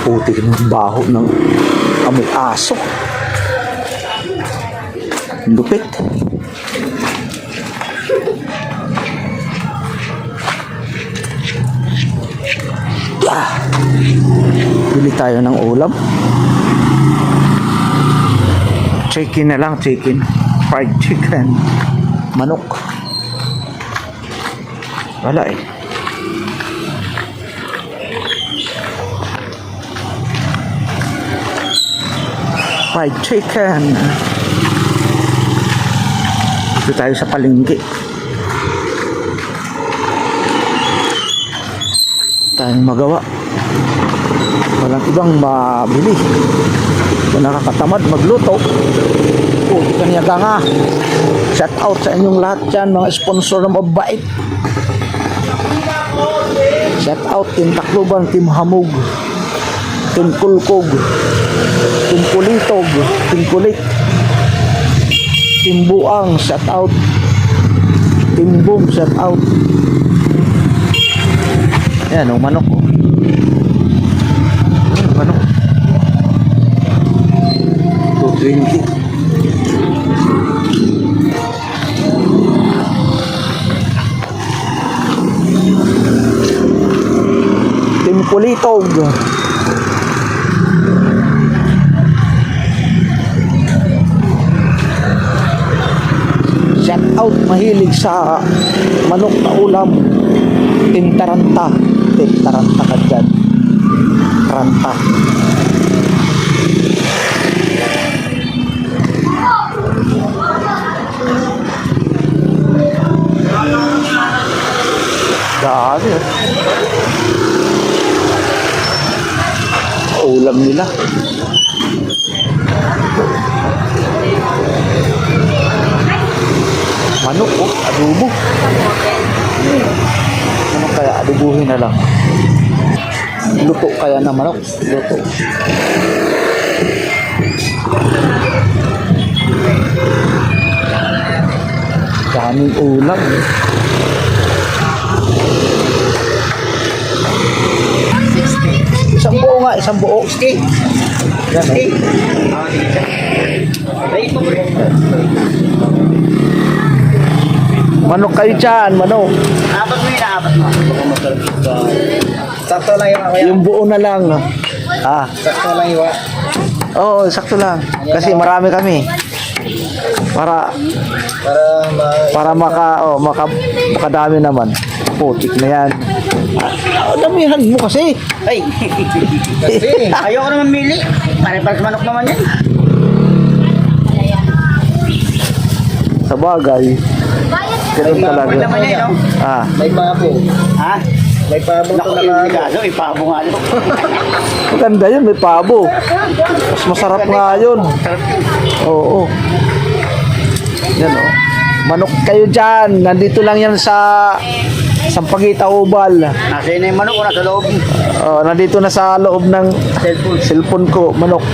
Putik ng baho ng amoy aso. Lupit. Bili tayo ng ulam. Chicken na lang, chicken. Fried chicken. Manok. Wala eh. Fried chicken. Dito tayo sa palengke. Tayong magawa. Walang ibang mabili. Kung nakakatamad magluto, kanya ka nga. Shout out sa inyong lahat dyan, mga sponsor na mabait. Shout out Team Tacloban, Team Hamog, Team Kulkog, Team Kulitog, Team Kulit, Team Buang, shout out. Team Boom, shout out. Ayan o, manok o. Manok 220. Team Kulitog. Shout out mahilig sa manok na ulam. Team Taranta. Team Taranta ka dyan. Taranta. Dami eh. Ulam nila. Manok oh, adobo. Ano kaya adobuhin na lang? Luto kaya na manok? Luto. Daming ulam. Isang buo nga, isang buo. Yan eh. Manok kayo dyan, manok. Apat mo yun, apat mo. Sakto lang yung ako yan. Yung buo na lang. Ah. Sakto lang yung Oo, sakto lang. Kasi marami kami. Para makadami naman. Putik na yan. Damihan mo kasi. Ay! Kasi, ayoko naman mili. Pare-pares manok naman yan. Sa bagay. Ganun talaga. May naman yan, no? Ah. May pabo. Ha? May pabo to na kaso. May pabo nga yun. Maganda yun, may pabo. Mas masarap nga yun. Oo. Yan o. Manok kayo dyan. Nandito lang yan sa Sampaguita Ubal. Nasa yun na yung manok ko, nasa loob. Nandito na sa loob ng cellphone ko. Manok.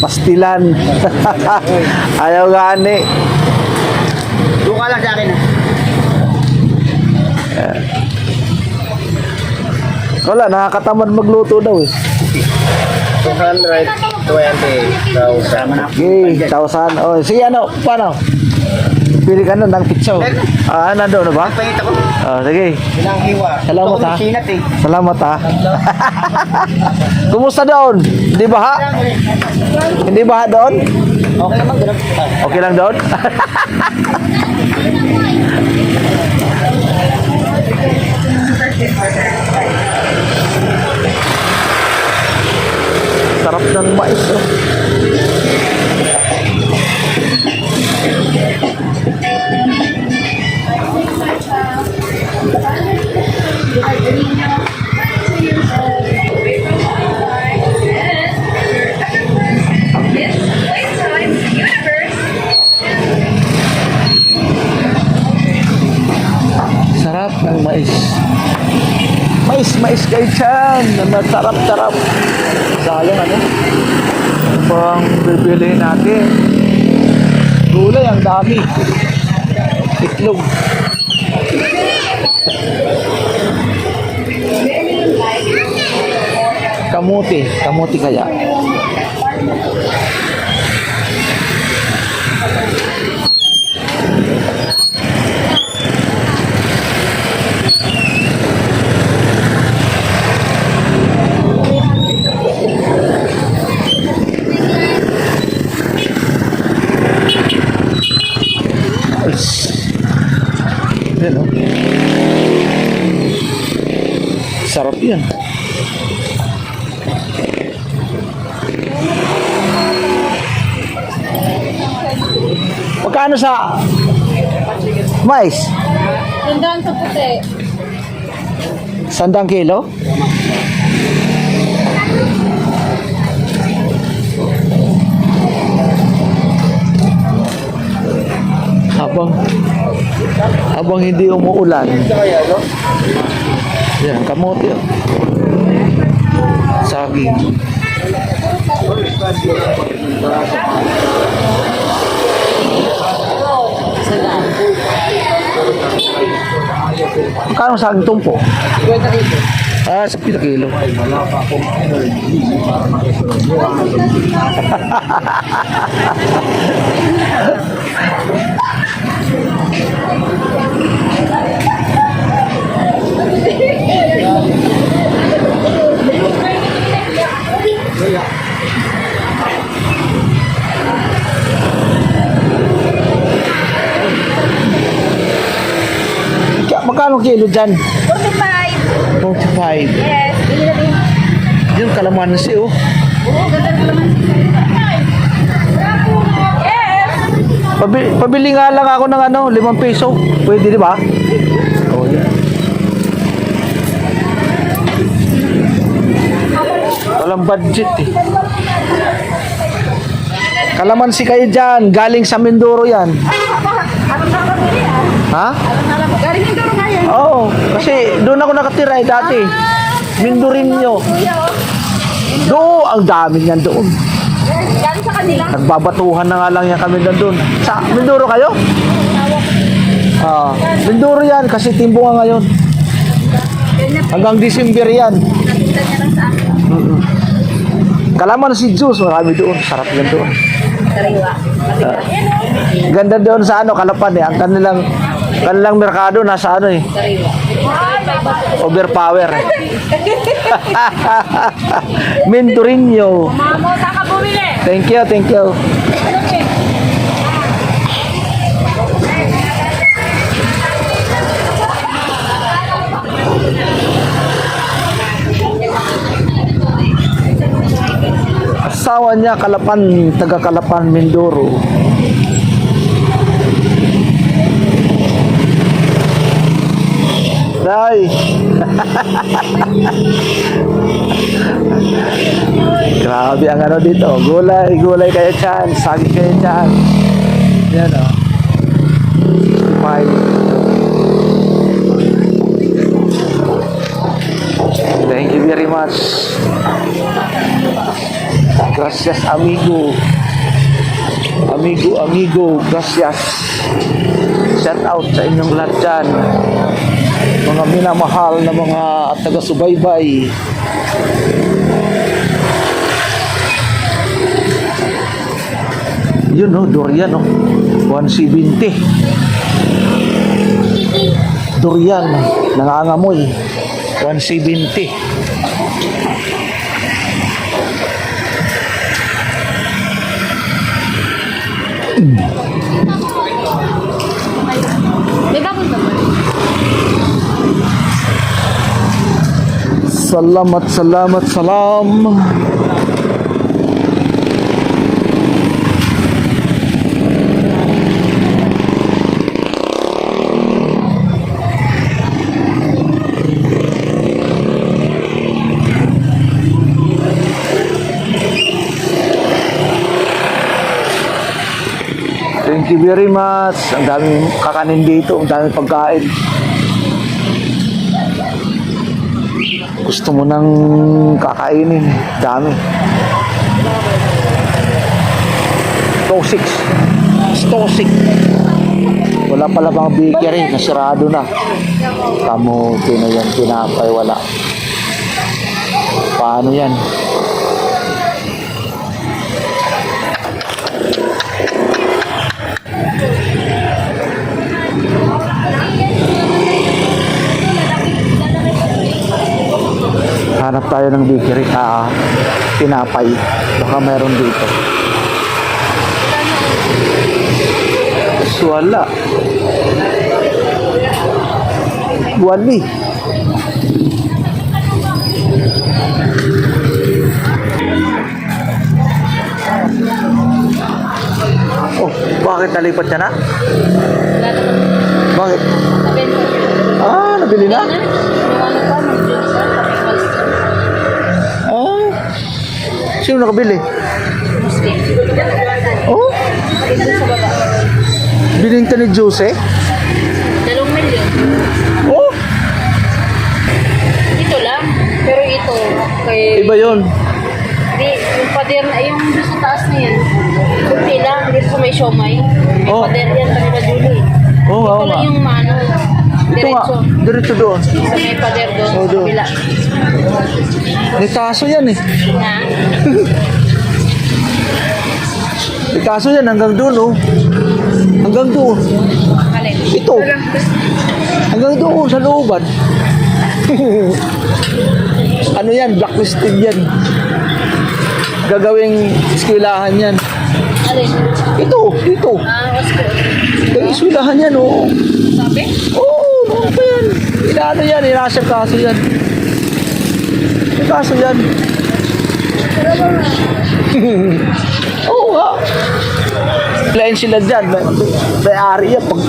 Pastilan. Ayaw gani. Doon ka lang sa akin, ha? Wala, nakakatamad magluto daw eh. 220,000. Okay, 1,000. Oh, sige ano, paano? Pili ka nun ng pizza. Nandoon na ba? Pahita ko. Sige. Pinanghiwa. Salamat ha. Sinat eh. Salamat ha. Kumusta doon? Hindi baha? Hindi baha doon? Okay naman, ganun. Okay lang doon? Sarap ng mais oh. Sarap ng mais. Mais kayo dyan. Sarap-sarap. Sayang ano? Ano pang bibili natin? Gulay ang dami. Itlog. Kamuti. Kamuti kaya. Yan, oh. Sarap yan. Magkano sa mais? Tandaan sa puti. 100 kilo? Habang hindi umuulan. Yan, kamote. Oh. Saging. Magkano saging tumpo? 50 dito. Ah, 10 kilo. Magkano kilo dyan? 45. 45. Yes. Bili na din. Yung kalamansi, oh. Oo, ganda na naman. Yes. Pabili nga lang ako ng 5 peso. Pwede, di ba? Oh, yeah. Walang budget eh. Kalamansi kayo dyan. Galing sa Mindoro yan. Anong nakapili ah? Ha? Anong nakapili? Galing yung duro ngayon. Oo. Kasi doon ako nakatira eh dati. Mindorinyo. Kuya oh. Doon. Ang dami niyan doon. Galing sa kanila. Nagbabatuhan na nga lang yan kami doon. Sa Mindoro kayo? Mindoro yan kasi timbo nga ngayon. Ganyan. Hanggang December yan. Nakita niya lang sa akin. Kalamansi juice, marami doon. Sarap yan doon. Sariwa. Ganda doon sa Kalapan eh. Ang kanilang merkado nasa eh. Sariwa. Overpower. Mindorinyo. Mamo, saan ka bumili? Thank you, thank you. Asawa niya Kalapan, taga Kalapan, Mindoro. Day. Grabe ang dito. Gulay kayo dyan. Saging kayo dyan. Yan o. 65. Thank you very much. Gracias, amigo. Amigo. Gracias. Shout out sa inyong lahat dyan. Mga minamahal na mga taga-subaybay. Yun durian 170. Durian, nangangamoy. 170. May bakit naman? Salamat, salam. Thank you very much. Ang daming kakanin dito, ang daming pagkain. Gusto mo nang kakainin, dami. Stosik. Wala pala bang bakery, nasirado na. Kamote na yan, pinapay, wala. Paano yan? Hanap tayo ng bakery. Tinapay. Baka meron dito. Wala. Wali. Oh, bakit nalipat ka na? Bakit? Nabili na? Sino nakabili? Oh? Biling ka ni Jose? 2 milyon. Oh? Ito lang. Pero ito, kay... Iba yun. Di, yung pader na, yung doon sa taas na yan. Kunti lang, dito sa may siomay. May Oh. pader yan, kanila Julie. Oo, Ito oo lang nga. yung mano. Ito nga, Diretso. diretso doon. Sa may pader doon, Oh, sa doon. kabila. May kaso yan eh. Na? May kaso yan hanggang doon oh. Hanggang doon. Alin? Ito. Hanggang doon sa looban. Ano yan? Blacklisted yan. Gagawing eskwelahan yan. Alin? Ito, dito. Osko. Gagawing eskwelahan yan oh. Sabi? Oo, ano pa yan? Inaano yan? Inasya kaso yan. May kaso yan. Oo nga. Plain sila dyan. May ari yan. Pag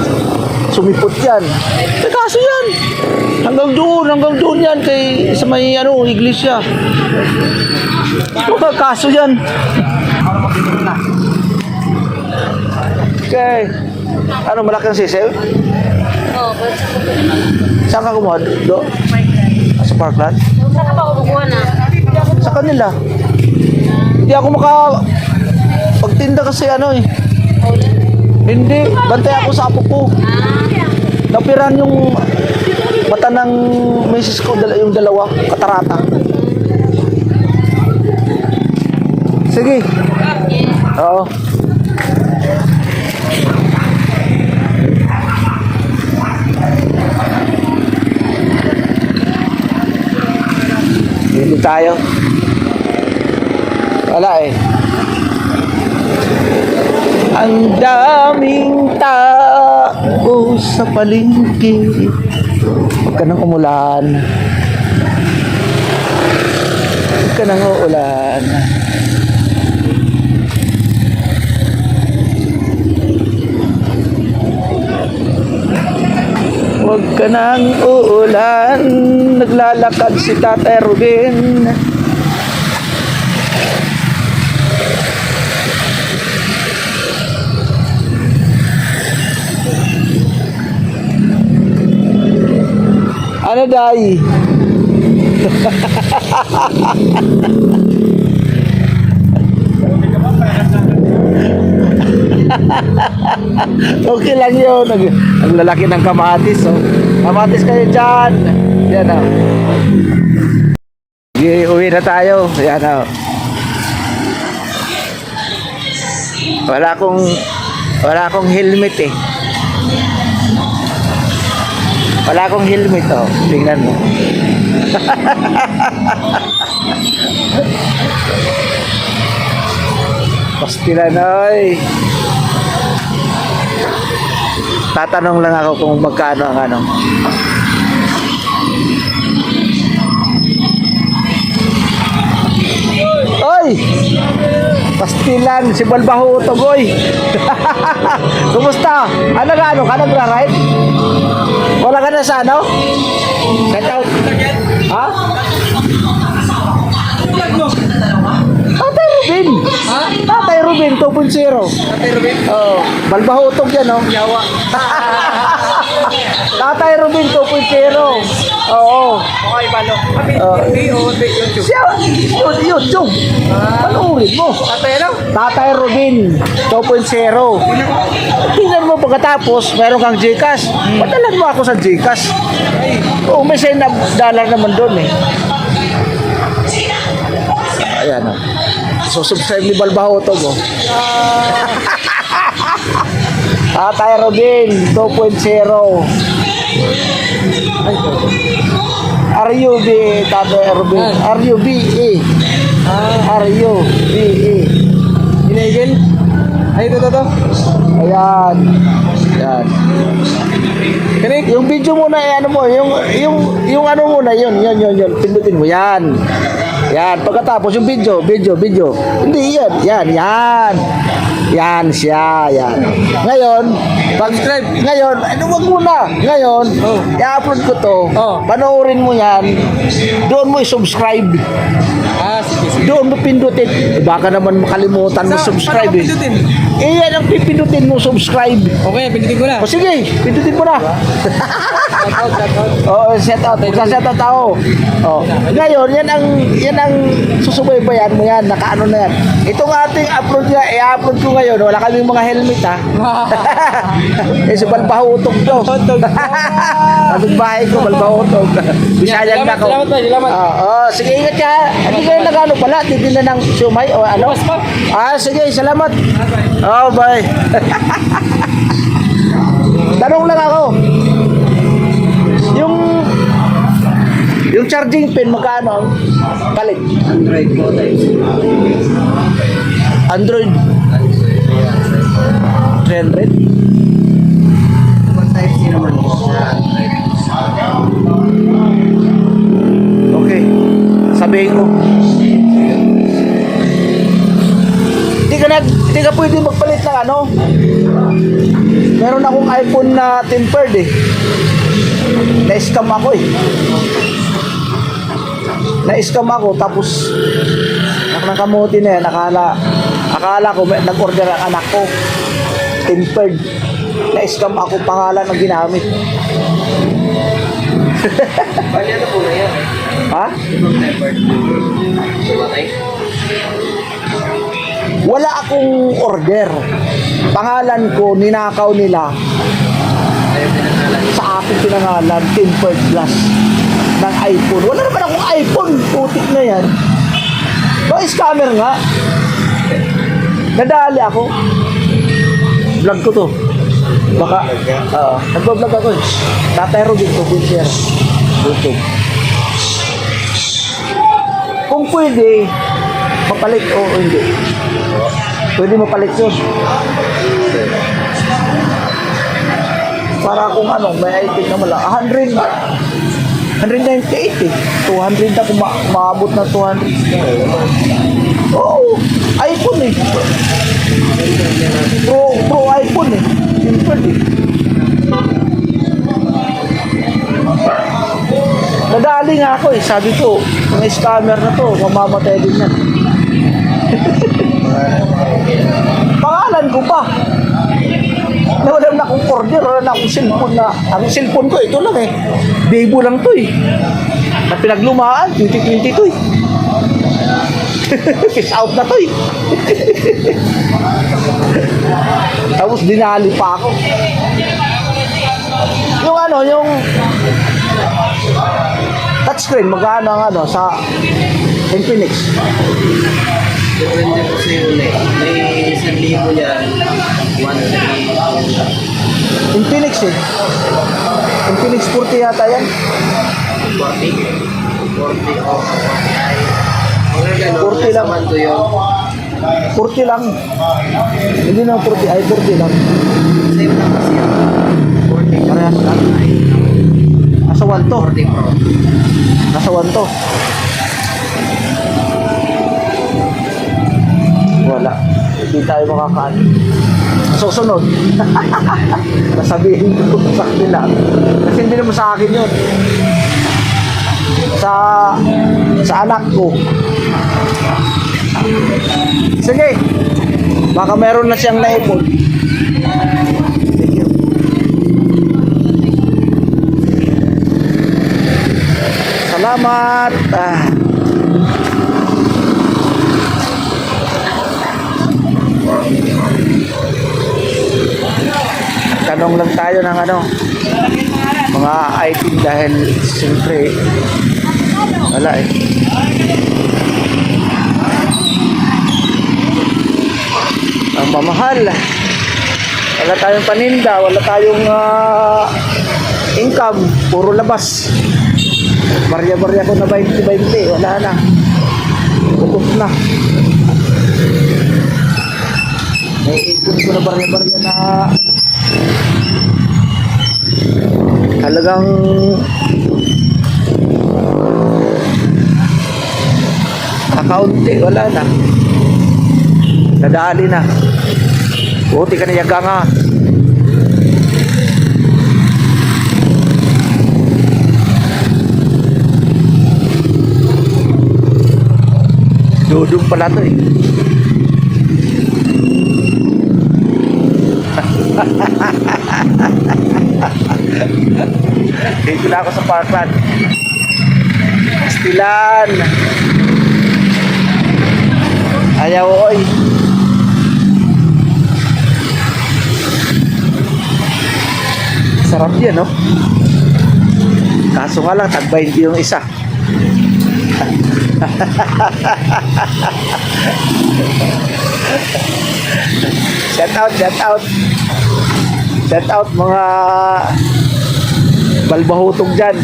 sumipot yan. May kaso yan. Hanggang doon yan kay sa may iglesia. May kaso yan. Okay. Ano, malaking sisil? Oo, pero Saan ka kumuha? Sa Parkland? saan ka pa kukuha na? Sa kanila. Hindi ako pagtinda kasi Hindi, bantay ako sa apo ko. Napiran yung mata ng misis ko, yung dalawa, katarata. Sige. Oo. Dito tayo. Wala eh. Ang daming tao sa palengke. Huwag ka nang umulan. Huwag ka nang uulan. Huwag ka nang uulan. Naglalakad si Tatay Ruben. Ano, Day? Okay lang yun. Ang lalaki ng kamatis. Oh. Kamatis kayo dyan. Yan o. Uwi na tayo. Yan o. Wala akong helmet eh. Wala akong helmet oh. Tingnan mo. Pastilan oy. Tatanong lang ako kung magkano ang ano. Oy! Pastilan, si Balbaho Utogoy. Kumusta? Ano ka nagra-ride? Wala ka na sa ano? Get out. Ha? Tatay Rubin. Ha? Tatay Rubin 2.0. Tatay Rubin? Oo. Balbaho Utog yan, oh. Yawa. Tatay Rubin 2.0. Oo. Okay, balo. YouTube. Siya, YouTube. Panuulit mo. Tatay Rubin 2.0. Tingnan mo pagkatapos, meron kang Gcash. Padalan mo ako sa Gcash. Oo, may $10 naman doon eh. Ayan o. So, subscribe ni Balbahotog o. Tatay Robin 2.0. RUB, Tatay Robin. RUBE. RUBE. Inigil? Ay, ito. Ayan. Ayan. Kanik? Yung video muna, ano mo, yung ano muna, yun. Pindutin mo, yan. Yan, pagkatapos yung video. Hindi, yan. Yan siya, yan. Ngayon, Subscribe. ngayon, ano wag muna. Ngayon, i-upload ko to. Oh. Panoorin mo yan. Doon mo i-subscribe. Sige. Doon mo pindutin. Baka naman makalimutan mo subscribe eh. Pindutin? Yan ang pipindutin mo subscribe. Okay, pindutin ko na. O sige, pindutin mo na. Shoutout. Oo, set out. Set out tao. Oh. Ngayon, yan ang susubaybayan mo yan. Nakaano na yan. Itong ating upload nga, i-upload ko ngayon. Wala kaming mga helmet ha. Eh, si Balbahotog to. Kapit bahay ko, Balbahotog. Bisayang na ko. Salamat. Sige, ingat ka. Ano kayo nag-ano pala? Titin na ng siumay o ano? Bukas pa. Sige, salamat. Bye. Tanong lang ako. Yung charging pin, magkano? Palit. Android. 300? Type-C naman sa Android. Okay. Sabihin ko. Hindi ka pwede magpalit ng ano. Meron akong iPhone na tempered eh. Na-scam ako eh. Na-scam ako tapos nakamuti na yan. Akala ko nag-order ang anak ko. Tempered. Na-scam ako, pangalan ng ginamit. Bali, ano po na yan? Ha? Ibang tempered. Sumatay? Wala akong order. Pangalan ko, ninakaw nila. Ayaw pinangalan. Sa akin pinangalan, tempered glass ng iPhone. Wala naman akong iPhone. Putik na yan. Scammer nga. Nadali ako. Vlog ko to. Baka, nagbablog ako eh. Tatay Robin to, share. YouTube. Kung pwede, mapalit o hindi. Pwede mapalit yun. Para kung ano, may item na mala. 198 eh. 200 na kung maabot na 200. Oo, iPhone eh. Pro iPhone eh. Simple eh. Nadali nga ako eh. Sabi ko, mga scammer na to, mamamatay din yan. Pangalan ko pa. Wala na akong order, wala na akong cellphone na. Ang cellphone ko, ito lang eh. Bebo lang to eh. Na pinaglumaan, 2022 eh. Kiss out na to eh. Tapos dinali pa ako. Yung ano, yung touchscreen, magkano ang ano sa Infinix? Depende po sa unit. May 1,000 yan. 1,300. Infinix eh. Infinix 40 yata yan. 40 o 40 40 lang. Naman to yun. 40 lang. Hindi na 40, ay 40 lang. Same lang kasi yan. 40 Parehas lang. Nasa 1 to. 40 Pro. Nasa 1 to. Wala. Hindi tayo makakaano. Susunod. Nasabihin ko sa kanila. Kasi hindi naman sa akin yun. Sa anak ko. Sige. Baka meron na siyang naipon. Thank you. Salamat. Tanong lang tayo ng ano, mga item dahil siyempre wala eh. Ang mamahal. Wala tayong paninda, wala tayong income, puro labas. Barya-barya ko na 20-20, wala na. Ubus na. May ipon ko na barya-barya na talagang kakaunti, wala na. Nadali na. Buti ka na yaga nga. Dudong pala to eh. Dito na ako sa parkland. Stilan. Ayaw oy. Sarap yan, no? Kaso nga lang, tag-20 yung isa. Shout out, shout out. Shout out mga balbahutog dyan.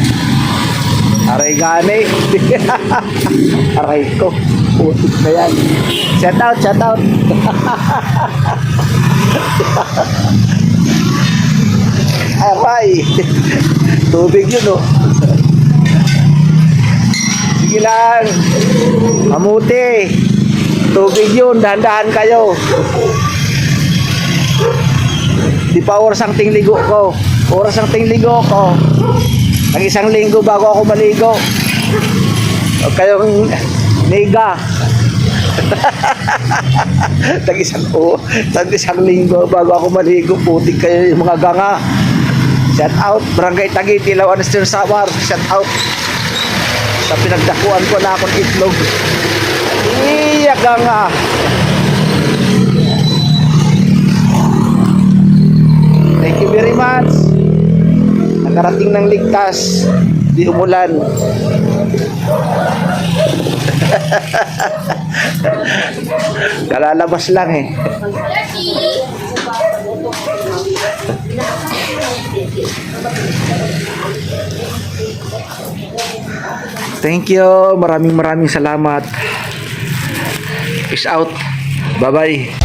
Aray gani. Aray ko. Putik na yan. Shout out, shout out. Aray. Tubig yun, oh. Sige lang. Mamuti. Tubig yun. Dahan-dahan kayo. Di pa oras ang tingligo ko. Oras ang tingligo ko. Nag-isang linggo bago ako maligo. Huwag kayong niga. Tag-isang linggo bago ako maligo. Putik kayo yung mga ganga. Shout out. Barangay Taguig, Ilawan, Sir Samar. Shout out. Sa pinagdakuan ko na akong itlog. Iyak ganga. Thank you very much. Nakarating ng ligtas. Di umulan. Kalalabas lang eh. Thank you. Maraming salamat. Peace out. Bye-bye.